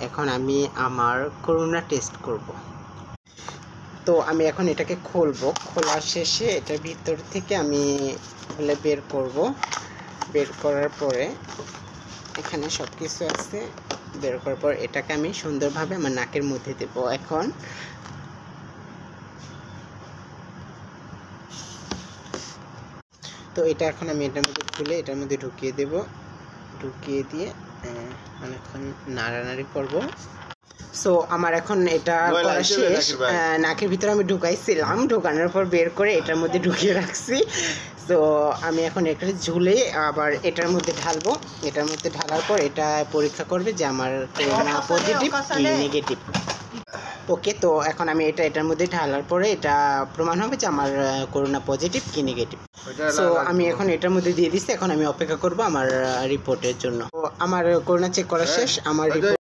এখন আমি আমার করোনা টেস্ট করব। তো আমি এখন এটাকে খুলবো, খোলার শেষে এটার ভিতর থেকে আমি বের করব। বের করার পরে এখানে সব কিছু আছে। বের করার পর এটাকে আমি সুন্দরভাবে আমার নাকের মধ্যে দেব। এখন তো এটা এখন আমি এটার মধ্যে খুলে এটার মধ্যে ঢুকিয়ে দেব। ঢুকিয়ে দিয়ে অনেকক্ষণ নাড়ানাড়ি করব। সো আমার এখন এটা করা শেষ। নাকের ভিতরে আমি ঢুকাইছিলাম, ঢুকানোর পর বের করে এটার মধ্যে ঢুকিয়ে রাখছি। তো আমি এখন এটা ঝুলে আবার এটার মধ্যে ঢালবো। এটার মধ্যে ঢালার পর এটা পরীক্ষা করবে যে আমার করোনা পজিটিভ কি নেগেটিভ। ওকে, তো এখন আমি এটার মধ্যে ঢালার পরে এটা প্রমাণ হবে যে আমার করোনা পজিটিভ কি নেগেটিভ। সো আমি এখন এটার মধ্যে দিয়ে দিচ্ছি। এখন আমি অপেক্ষা করব আমার রিপোর্টের জন্য। তো আমার করোনা চেক করা শেষ। আমার রিপোর্ট